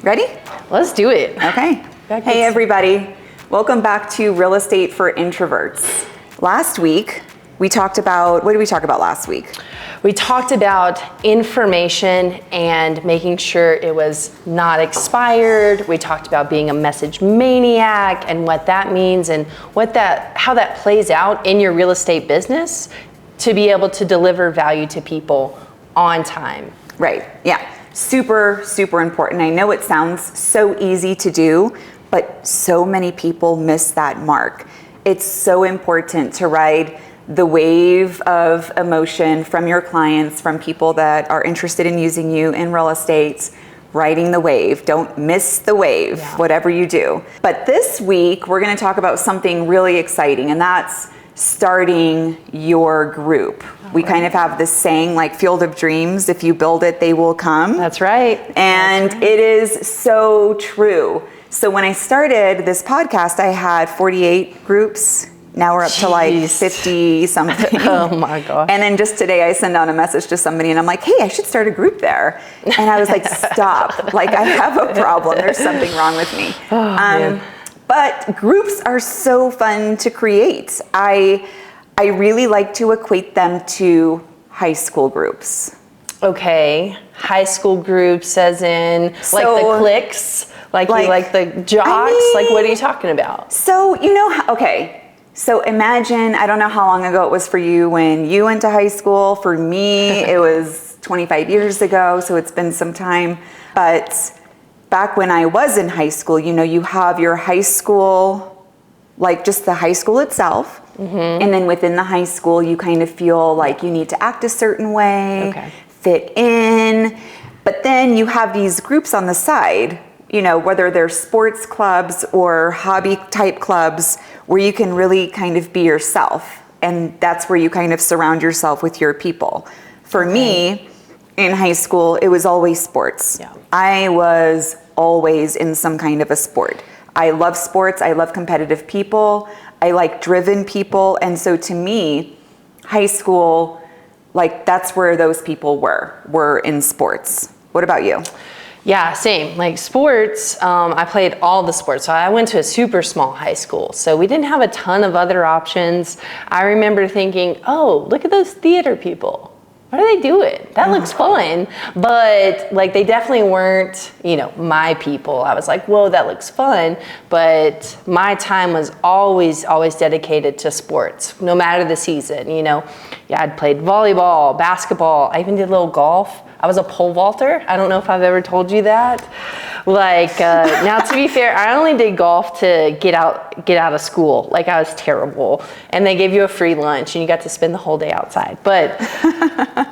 Ready? Let's do it. Okay. Hey everybody, welcome back to Real Estate for Introverts. Last week, we talked about, what did we talk about last week? We talked about information and making sure it was not expired. We talked about being a message maniac and what that means and how that plays out in your real estate business to be able to deliver value to people on time. Right, yeah. Super, super important. I know it sounds so easy to do, but so many people miss that mark. It's so important to ride the wave of emotion from your clients, from people that are interested in using you in real estate, riding the wave. Don't miss the wave, whatever you do. But this week, we're gonna talk about something really exciting, and that's starting your group. We kind of have this saying like Field of Dreams, if you build it, they will come. That's right. And it is so true. So when I started this podcast, I had 48 groups. Now we're up to like 50 something. Oh my gosh. And then just today I send out a message to somebody and I'm like, hey, I should start a group there. And I was like, stop. Like I have a problem. There's something wrong with me. But groups are so fun to create. I really like to equate them to high school groups. Okay, high school groups as in like the cliques, like you like the jocks, like what are you talking about? So so imagine, I don't know how long ago it was for you when you went to high school. For me, it was 25 years ago, so it's been some time. But back when I was in high school, you have your high school, like just the high school itself. Mm-hmm. And then within the high school, you kind of feel like you need to act a certain way, fit in. But then you have these groups on the side, whether they're sports clubs or hobby type clubs, where you can really kind of be yourself. And that's where you kind of surround yourself with your people. For me, in high school, it was always sports. Yeah. I was always in some kind of a sport. I love sports. I love competitive people. I like driven people. And so to me, high school, like that's where those people were in sports. What about you? Yeah, same. Like sports, I played all the sports. So I went to a super small high school. So we didn't have a ton of other options. I remember thinking, oh, look at those theater people. What are they doing? That looks fun. But like they definitely weren't, my people. I was like, whoa, that looks fun. But my time was always dedicated to sports, no matter the season, I'd played volleyball, basketball. I even did a little golf. I was a pole vaulter. I don't know if I've ever told you that. Now to be fair, I only did golf to get out of school. Like I was terrible. And they gave you a free lunch and you got to spend the whole day outside. But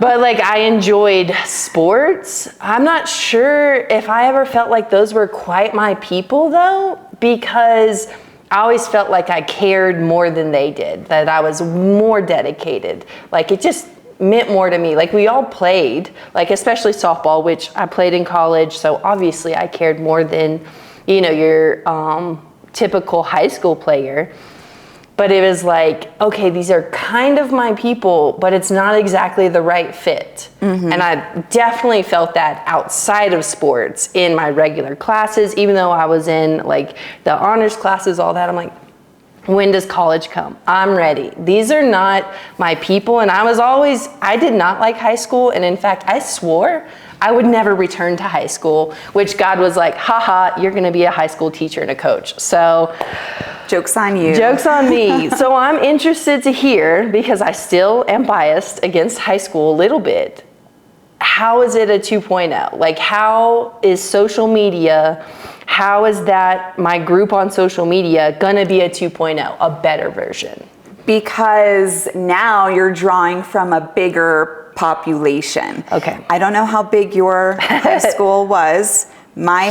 like I enjoyed sports. I'm not sure if I ever felt like those were quite my people though, because I always felt like I cared more than they did, that I was more dedicated. Like it just meant more to me. Like we all played, like especially softball, which I played in college. So obviously I cared more than, your typical high school player. But it was like, okay, these are kind of my people, but it's not exactly the right fit. Mm-hmm. And I definitely felt that outside of sports in my regular classes, even though I was in like the honors classes, all that. I'm like, when does college come? I'm ready. These are not my people. And I did not like high school. And in fact, I swore I would never return to high school, which God was like, haha, you're gonna be a high school teacher and a coach. So joke's on you. Joke's on me. So I'm interested to hear, because I still am biased against high school a little bit. How is it a 2.0? Like how is social media, how is that my group on social media gonna be a 2.0, a better version? Because now you're drawing from a bigger population. Okay. I don't know how big your high school was. My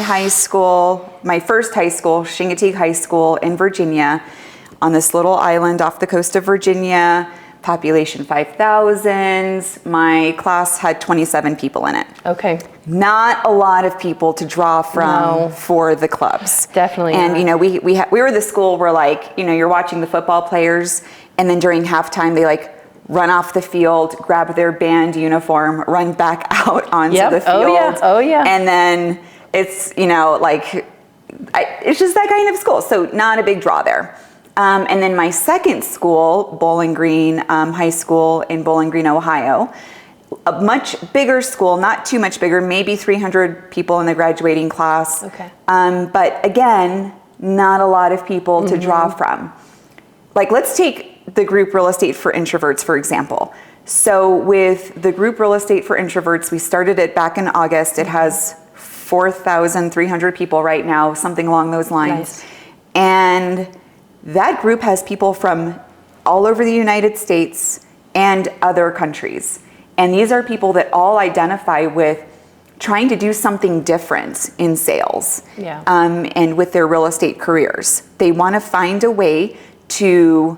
first high school, Chincoteague High School in Virginia, on this little island off the coast of Virginia, population 5,000. My class had 27 people in it. Okay. Not a lot of people to draw from for the clubs. Definitely. And we were the school where you're watching the football players, and then during halftime they run off the field, grab their band uniform, run back out onto the field. Oh yeah. And then it's, it's just that kind of school. So not a big draw there. And then my second school, Bowling Green High School in Bowling Green, Ohio, a much bigger school, not too much bigger, maybe 300 people in the graduating class. Okay. But again, not a lot of people to draw from. Like, let's take the group Real Estate for Introverts, for example. So with the group Real Estate for Introverts, we started it back in August. It has 4,300 people right now, something along those lines. Nice. And that group has people from all over the United States and other countries. And these are people that all identify with trying to do something different in sales, and with their real estate careers. They want to find a way to,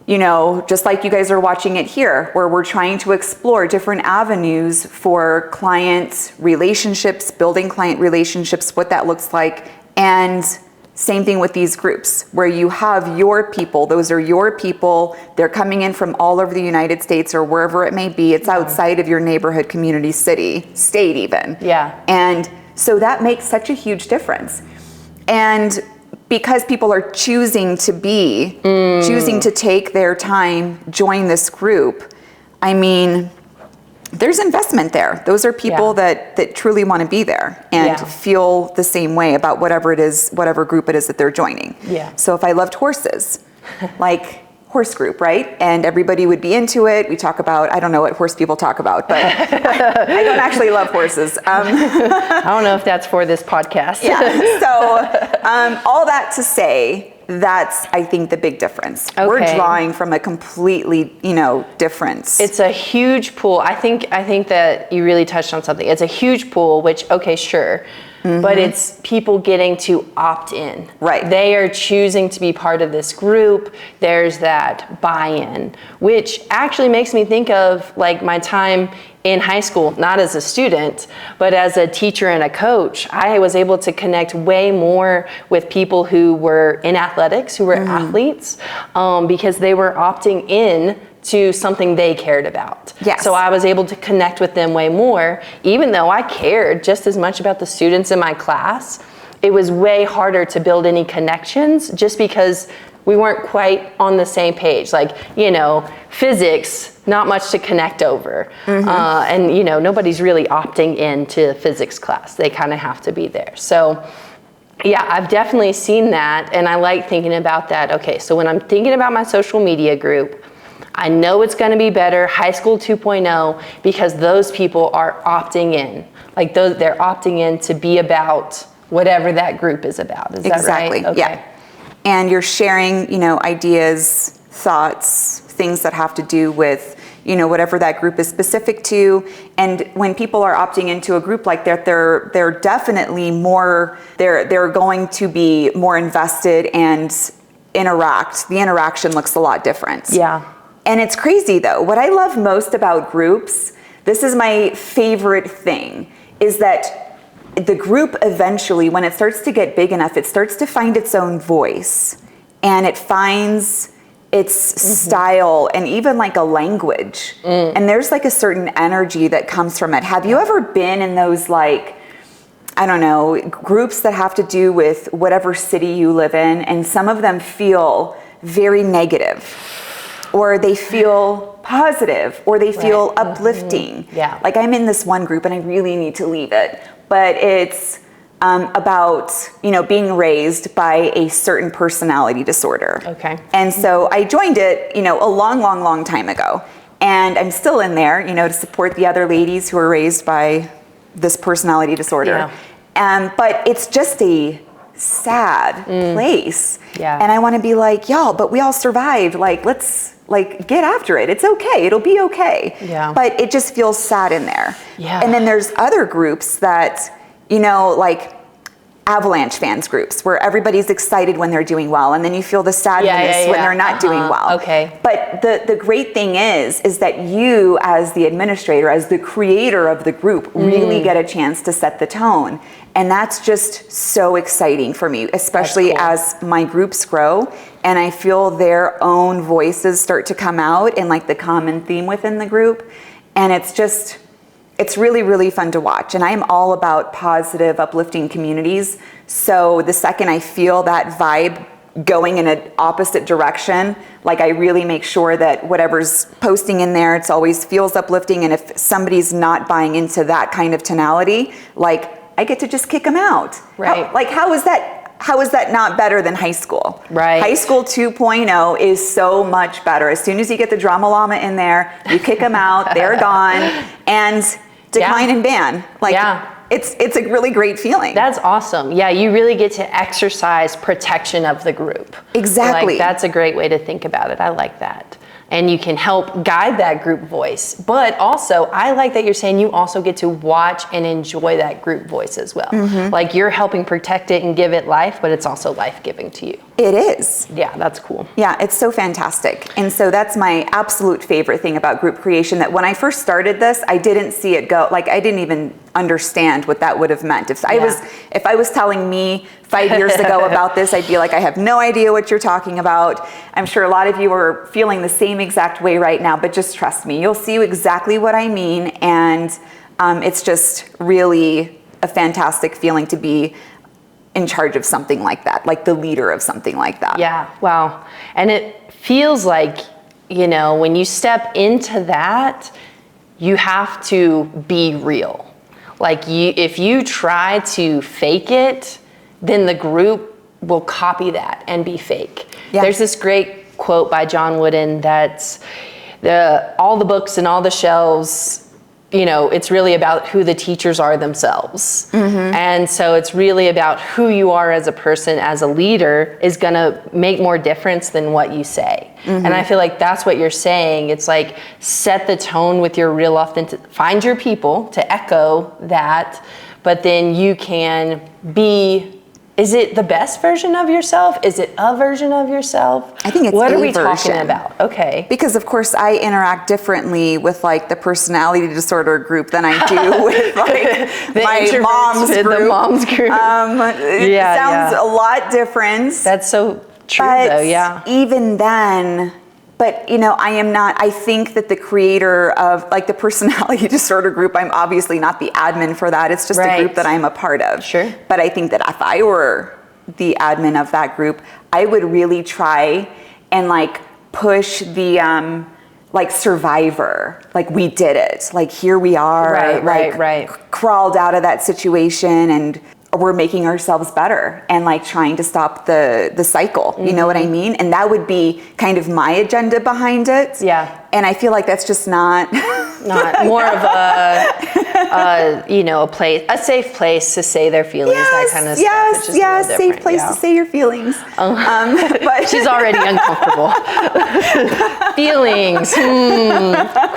just like you guys are watching it here, where we're trying to explore different avenues for client relationships, building client relationships, what that looks like. And same thing with these groups, where you have your people. Those are your people. They're coming in from all over the United States or wherever it may be. It's outside of your neighborhood, community, city, state even. Yeah. And so that makes such a huge difference. And because people are choosing to take their time, join this group, I mean, there's investment there. Those are people that truly want to be there and feel the same way about whatever group it is that they're joining. Yeah. So if I loved horses, like horse group, right? And everybody would be into it. We talk about, I don't know what horse people talk about, but I don't actually love horses. I don't know if that's for this podcast. Yeah. So all that to say, that's, I think, the big difference. Okay. We're drawing from a completely, difference. It's a huge pool. I think that you really touched on something. It's a huge pool, which, okay, sure. But it's people getting to opt in. Right. They are choosing to be part of this group. There's that buy-in, which actually makes me think of like my time in high school, not as a student, but as a teacher and a coach. I was able to connect way more with people who were in athletics, who were athletes, because they were opting in to something they cared about. Yes. So I was able to connect with them way more, even though I cared just as much about the students in my class. It was way harder to build any connections just because we weren't quite on the same page. Like, physics, not much to connect over. And, nobody's really opting into physics class. They kind of have to be there. So yeah, I've definitely seen that. And I like thinking about that. Okay, so when I'm thinking about my social media group, I know it's going to be better, high school 2.0, because those people are opting in. Like they're opting in to be about whatever that group is about. Is that right? Exactly. Yeah. And you're sharing, ideas, thoughts, things that have to do with, whatever that group is specific to. And when people are opting into a group like that, they're definitely more, they're going to be more invested and interact. The interaction looks a lot different. Yeah. And it's crazy though. What I love most about groups, this is my favorite thing, is that the group eventually, when it starts to get big enough, it starts to find its own voice and it finds its style and even like a language. And there's like a certain energy that comes from it. Have you ever been in those groups that have to do with whatever city you live in, and some of them feel very negative, or they feel positive, or they feel uplifting. Yeah. Like I'm in this one group and I really need to leave it, but it's about, being raised by a certain personality disorder. Okay. And so I joined it, a long time ago. And I'm still in there, to support the other ladies who are raised by this personality disorder. Yeah. But it's just a sad place. Yeah. And I want to be like, y'all, but we all survived. Like, let's get after it. It's okay. It'll be okay. Yeah. But it just feels sad in there. Yeah. And then there's other groups that, like Avalanche fans groups, where everybody's excited when they're doing well, and then you feel the sadness when they're not doing well. Okay. But the great thing is that you, as the administrator, as the creator of the group, really get a chance to set the tone. And that's just so exciting for me, especially as my groups grow and I feel their own voices start to come out and like the common theme within the group. And it's it's really, really fun to watch. And I'm all about positive, uplifting communities. So the second I feel that vibe going in an opposite direction, like I really make sure that whatever's posting in there, it's always feels uplifting. And if somebody's not buying into that kind of tonality, like I get to just kick them out. Right. How is that not better than high school? Right. High school 2.0 is so much better. As soon as you get the drama llama in there, you kick them out, they're gone, and decline and ban. Like, it's a really great feeling. That's awesome. Yeah, you really get to exercise protection of the group. Exactly. Like, that's a great way to think about it. I like that. And you can help guide that group voice. But also, I like that you're saying you also get to watch and enjoy that group voice as well. Like, you're helping protect it and give it life, but it's also life-giving to you. It is. Yeah, that's cool. Yeah, it's so fantastic. And so that's my absolute favorite thing about group creation, that when I first started this, I didn't see it go, like I didn't even understand what that would have meant. If I was telling me 5 years ago about this, I'd be like, I have no idea what you're talking about. I'm sure a lot of you are feeling the same exact way right now, but just trust me, you'll see exactly what I mean. And it's just really a fantastic feeling to be in charge of something like that, like the leader of something like that. Yeah, wow. And it feels like, you know, when you step into that, you have to be real. Like, if you try to fake it, then the group will copy that and be fake. Yeah. There's this great quote by John Wooden that's all the books and all the shelves, you know, it's really about who the teachers are themselves. And so it's really about who you are as a person, as a leader, is gonna make more difference than what you say. And I feel like that's what you're saying. It's like, set the tone with your real authentic, find your people to echo that, but then you can be, is it the best version of yourself? Is it a version of yourself? I think it's what a are we version. talking about? Okay. Because of course I interact differently with like the personality disorder group than I do with like The my introverts mom's with group. the mom's group. It sounds a lot different. That's so true but though, yeah. even then, but you know, I think that the creator of like the personality disorder group, I'm obviously not the admin for that. It's just a group that I'm a part of. Sure. But I think that if I were the admin of that group, I would really try and like push the like survivor, like we did it, like here we are, right. crawled out of that situation and we're making ourselves better and like trying to stop the cycle, you know what I mean? And that would be kind of my agenda behind it. Yeah. And I feel like that's just not more of a you know, a safe place to say their feelings, that kind of stuff. It's just a little safe different, place to say your feelings. But she's already uncomfortable. Feelings.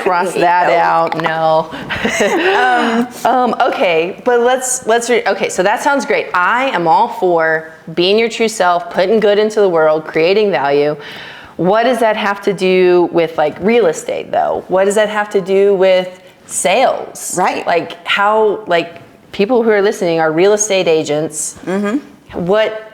Cross that out. No. Okay, but okay, so that sounds great. I am all for being your true self, putting good into the world, creating value. What does that have to do with like real estate though? What does that have to do with sales? Right. Like how, like people who are listening are real estate agents. What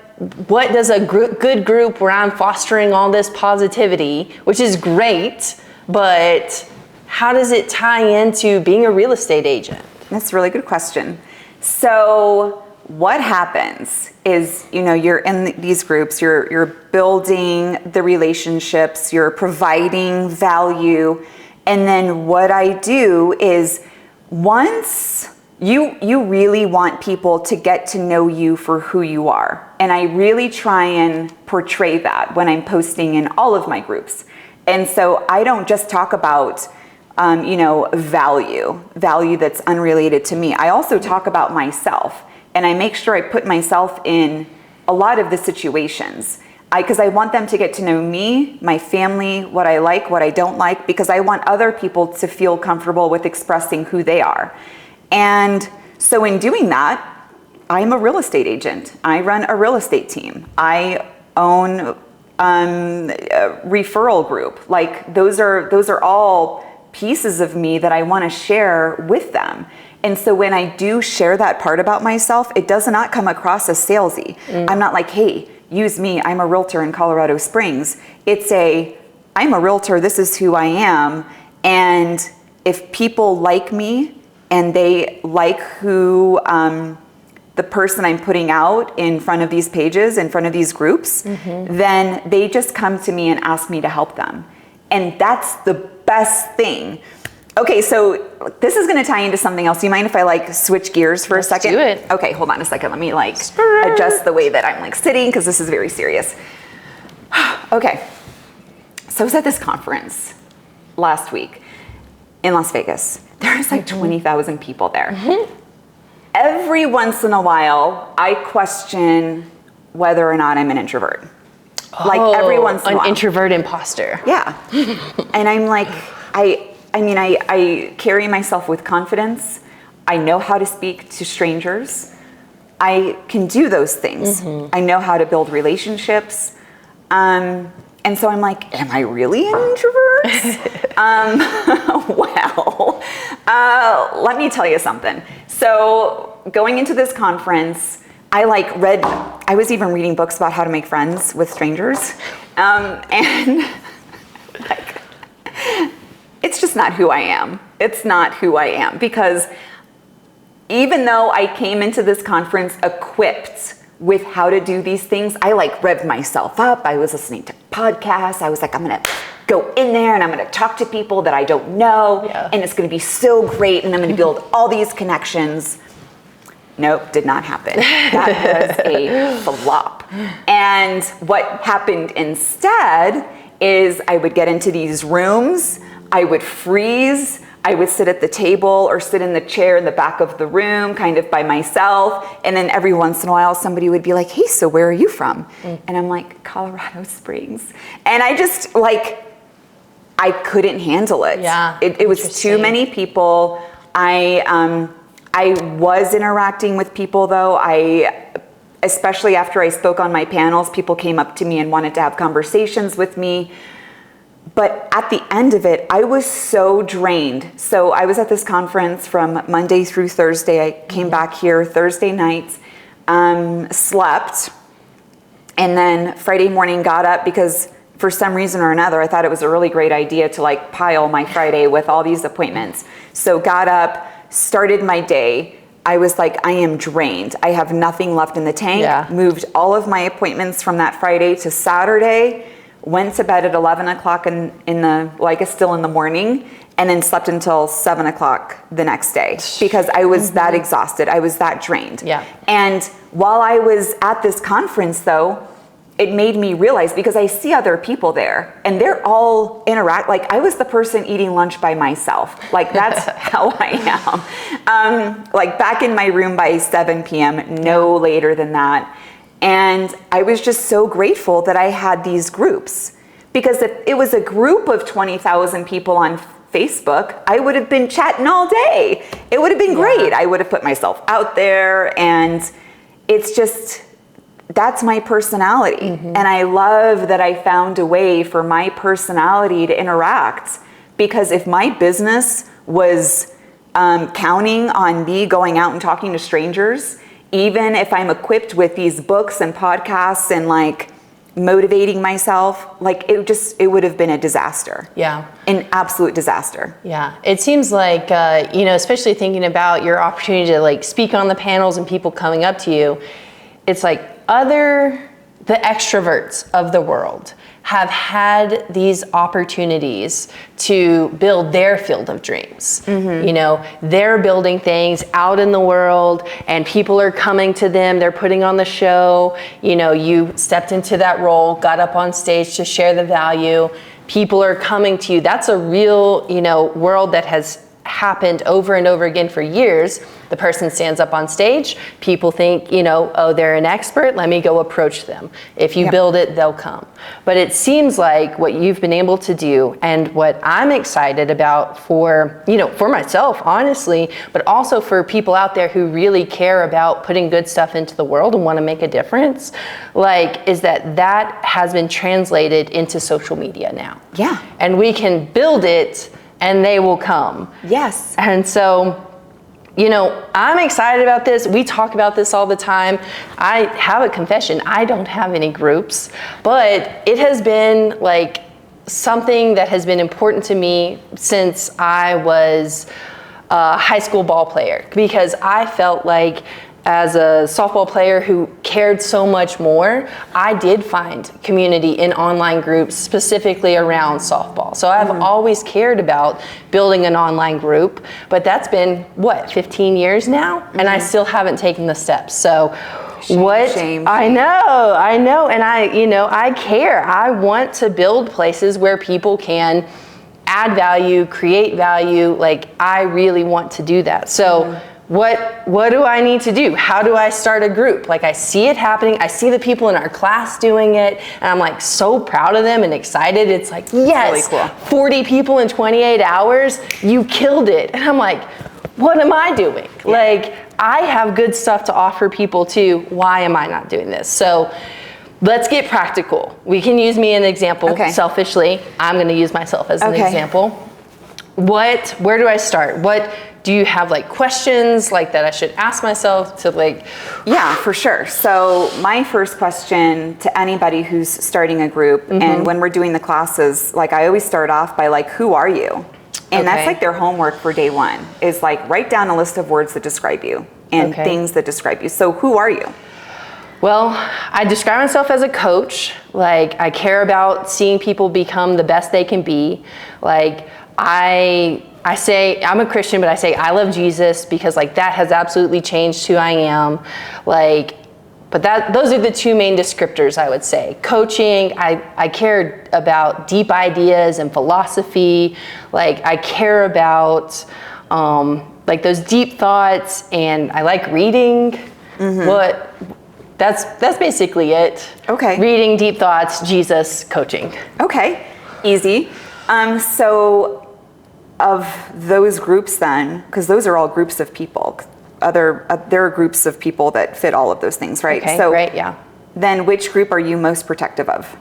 does a good group where I'm fostering all this positivity, which is great, but how does it tie into being a real estate agent? That's a really good question. So what happens is, you know, you're in these groups, you're building the relationships, you're providing value. And then what I do is once you really want people to get to know you for who you are. And I really try and portray that when I'm posting in all of my groups. And so I don't just talk about you know, value that's unrelated to me. I also talk about myself. And I make sure I put myself in a lot of the situations because I want them to get to know me, my family, what I like, what I don't like, because I want other people to feel comfortable with expressing who they are. And so in doing that, I'm a real estate agent. I run a real estate team. I own a referral group. Like those are all pieces of me that I want to share with them. And so when I do share that part about myself, it does not come across as salesy. I'm not like, hey, use me, I'm a realtor in Colorado Springs. It's I'm a realtor, this is who I am. And if people like me and they like who the person I'm putting out in front of these pages, in front of these groups, then they just come to me and ask me to help them. And that's the best thing. Okay, so this is gonna tie into something else. Do you mind if I like switch gears for a second? Let's do it. Okay, hold on a second. Let me like adjust the way that I'm like sitting, because this is very serious. Okay, so I was at this conference last week in Las Vegas. There was like 20,000 people there. Every once in a while, I question whether or not I'm an introvert. Like every once in a while. An introvert imposter. Yeah. And I'm like, I carry myself with confidence. I know how to speak to strangers. I can do those things. I know how to build relationships. And so I'm like, am I really an introvert? Well, let me tell you something. So going into this conference, I was even reading books about how to make friends with strangers. And like, it's just not who I am. It's not who I am, because even though I came into this conference equipped with how to do these things, I like revved myself up. I was listening to podcasts. I was like, I'm gonna go in there and I'm gonna talk to people that I don't know, and it's gonna be so great, and I'm gonna build all these connections. Nope, did not happen. That was a flop. And what happened instead is I would get into these rooms, I would freeze, I would sit at the table or sit in the chair in the back of the room, kind of by myself. And then every once in a while, somebody would be like, hey, so where are you from? And I'm like, Colorado Springs. And I just I couldn't handle it. Yeah. It was too many people. I was interacting with people though. Especially after I spoke on my panels, people came up to me and wanted to have conversations with me. But at the end of it, I was so drained. So I was at this conference from Monday through Thursday. I came back here Thursday night, slept, and then Friday morning got up because for some reason or another, I thought it was a really great idea to like pile my Friday with all these appointments. So got up, started my day. I was like, I am drained. I have nothing left in the tank. Yeah. Moved all of my appointments from that Friday to Saturday. Went to bed at 11 o'clock in the, well, I guess still in the morning, and then slept until 7 o'clock the next day because I was that exhausted. I was that drained. Yeah. And while I was at this conference though, it made me realize, because I see other people there and they're all like I was the person eating lunch by myself. Like that's how I am. Like back in my room by 7 p.m., no later than that. And I was just so grateful that I had these groups, because if it was a group of 20,000 people on Facebook, I would have been chatting all day. It would have been great. I would have put myself out there, and it's just, that's my personality. And I love that I found a way for my personality to interact, because if my business was counting on me going out and talking to strangers, even if I'm equipped with these books and podcasts and like motivating myself, like it would have been a disaster. Yeah. An absolute disaster. Yeah. It seems like, especially thinking about your opportunity to like speak on the panels and people coming up to you, it's like the extroverts of the world have had these opportunities to build their field of dreams. They're building things out in the world and people are coming to them, they're putting on the show. You stepped into that role, got up on stage to share the value. People are coming to you. That's a real, world that has happened over and over again for years. The person stands up on stage, people think, oh, they're an expert, let me go approach them. If you build it, they'll come. But it seems like what you've been able to do, and what I'm excited about for myself, honestly, but also for people out there who really care about putting good stuff into the world and want to make a difference, is that has been translated into social media now. Yeah. And we can build it and they will come. Yes. And so, I'm excited about this. We talk about this all the time. I have a confession. I don't have any groups, but it has been like something that has been important to me since I was high school ball player, because I felt like as a softball player who cared so much more, I did find community in online groups specifically around softball. So I've always cared about building an online group, but that's been, 15 years now? And I still haven't taken the steps. So Shame. I know. And I care. I want to build places where people can add value, create value. Like, I really want to do that. So what do I need to do? How do I start a group? Like, I see it happening. I see the people in our class doing it, and I'm like so proud of them and excited. It's like, yes, really cool. 40 people in 28 hours, you killed it. And I'm like, what am I doing? Yeah. Like, I have good stuff to offer people too. Why am I not doing this? So let's get practical. We can use me as an example. Okay. Selfishly, I'm going to use myself as an example. Where do I start? What do you have, like, questions like that I should ask myself to, like? Yeah, for sure. So my first question to anybody who's starting a group, and when we're doing the classes, like, I always start off by, like, who are you? And that's like their homework for day one, is like, write down a list of words that describe you and things that describe you. So who are you? Well, I describe myself as a coach. Like, I care about seeing people become the best they can be. Like, I say I'm a Christian, but I say I love Jesus, because, like, that has absolutely changed who I am. Like, but those are the two main descriptors, I would say. Coaching, I care about deep ideas and philosophy. Like, I care about like those deep thoughts, and I like reading. That's basically it. Okay. Reading, deep thoughts, Jesus, coaching. Okay, easy. So of those groups then, because those are all groups of people, there are groups of people that fit all of those things, right? Okay, so great, yeah. Then which group are you most protective of?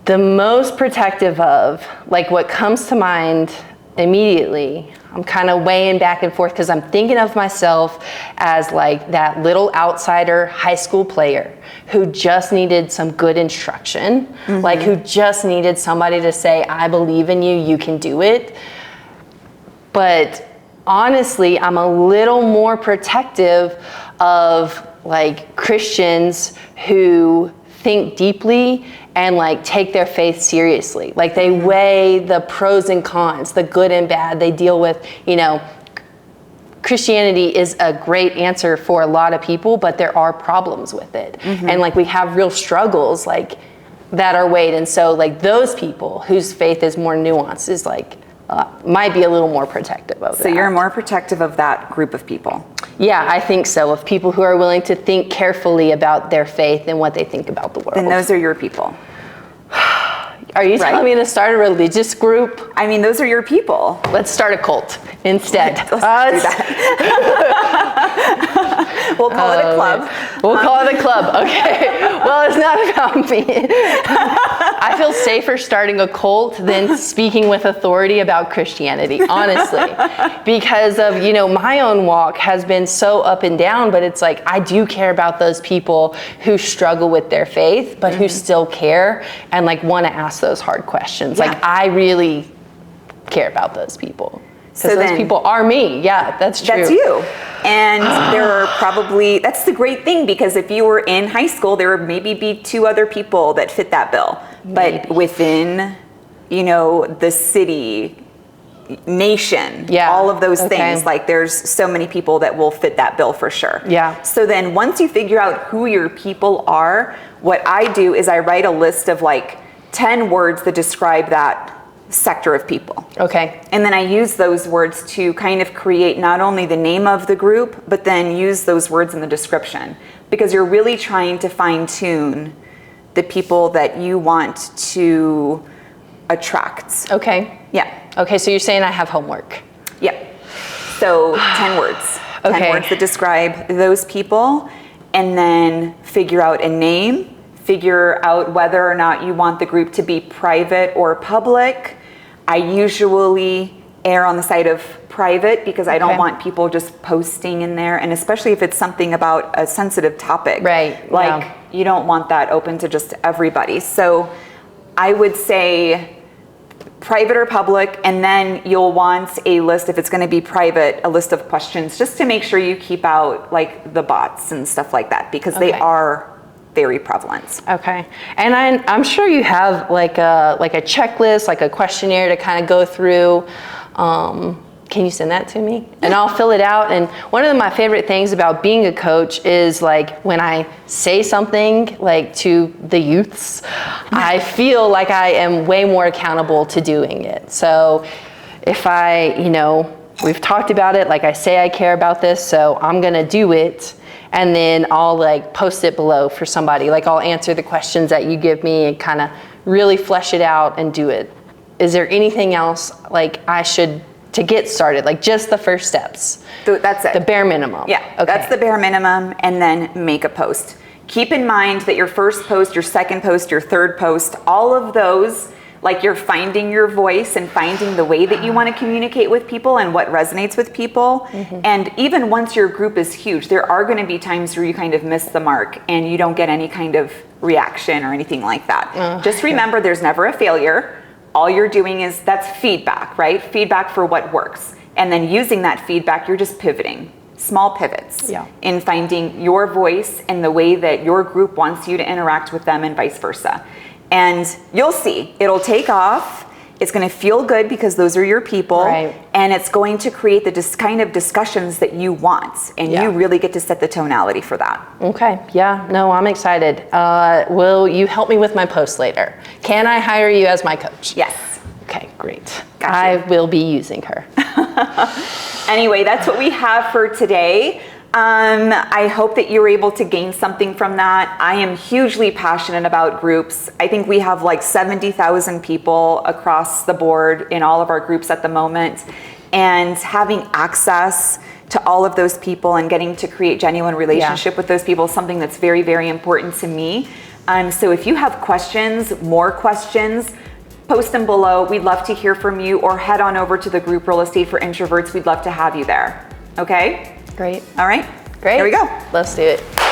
The most protective of, like, what comes to mind immediately, I'm kind of weighing back and forth, because I'm thinking of myself as, like, that little outsider high school player who just needed some good instruction, like, who just needed somebody to say, I believe in you, you can do it. But honestly, I'm a little more protective of, like, Christians who think deeply and, like, take their faith seriously. Like, they weigh the pros and cons, the good and bad. They deal with, Christianity is a great answer for a lot of people, but there are problems with it. And, like, we have real struggles, like, that are weighed. And so, like, those people whose faith is more nuanced is, like, might be a little more protective of that. So you're more protective of that group of people? Yeah, I think so. Of people who are willing to think carefully about their faith and what they think about the world. Then those are your people. Are you telling me to start a religious group? I mean, those are your people. Let's start a cult instead. Let's do that. We'll call it a club. We'll call it a club. Okay. Well, it's not about me. I feel safer starting a cult than speaking with authority about Christianity, honestly. Because of, my own walk has been so up and down, but it's like, I do care about those people who struggle with their faith, but who still care and, like, want to ask those hard questions. Yeah. Like, I really care about those people. So Because then, those people are me. Yeah, that's true. That's you. And there are probably, that's the great thing, because if you were in high school, there would maybe be 2 other people that fit that bill. But within, the city, nation, all of those things, like, there's so many people that will fit that bill for sure. Yeah. So then once you figure out who your people are, what I do is I write a list of, like, 10 words that describe that sector of people. Okay. And then I use those words to kind of create not only the name of the group, but then use those words in the description, because you're really trying to fine tune the people that you want to attract. Okay. Yeah. Okay, so you're saying I have homework. Yeah. So 10 words. 10 words that describe those people, and then figure out a name, figure out whether or not you want the group to be private or public. I usually err on the side of private, because I don't want people just posting in there, and especially if it's something about a sensitive topic. Right. Like, you don't want that open to just everybody. So I would say private or public, and then you'll want a list, if it's going to be private, a list of questions, just to make sure you keep out like the bots and stuff like that, because they are very prevalent. Okay, and I'm sure you have like a checklist, like a questionnaire to kind of go through. Can you send that to me? And I'll fill it out. And one of my favorite things about being a coach is like when I say something like to the youths, I feel like I am way more accountable to doing it. So if I, we've talked about it, like I say I care about this, so I'm gonna do it. And then I'll like post it below for somebody. Like I'll answer the questions that you give me and kind of really flesh it out and do it. Is there anything else like I should, to get started, like just the first steps? That's it. The bare minimum. Yeah, okay. That's the bare minimum, and then make a post. Keep in mind that your first post, your second post, your third post, all of those, like you're finding your voice and finding the way that you want to communicate with people and what resonates with people. And even once your group is huge, there are going to be times where you kind of miss the mark and you don't get any kind of reaction or anything like that. Just remember, there's never a failure. All you're doing is, that's feedback, right? Feedback for what works. And then using that feedback, you're just pivoting, small pivots in finding your voice and the way that your group wants you to interact with them and vice versa. And you'll see, it'll take off. It's going to feel good because those are your people, and it's going to create the kind of discussions that you want, and you really get to set the tonality for that. Okay, yeah, no, I'm excited. Will you help me with my post later? Can I hire you as my coach? Yes. Okay, great. Gotcha. I will be using her. Anyway, that's what we have for today. I hope that you were able to gain something from that. I am hugely passionate about groups. I think we have like 70,000 people across the board in all of our groups at the moment. And having access to all of those people and getting to create genuine relationship with those people is something that's very, very important to me. So if you have questions, more questions, post them below. We'd love to hear from you, or head on over to the group Real Estate for Introverts. We'd love to have you there. Okay? Great. All right. Great. There we go. Let's do it.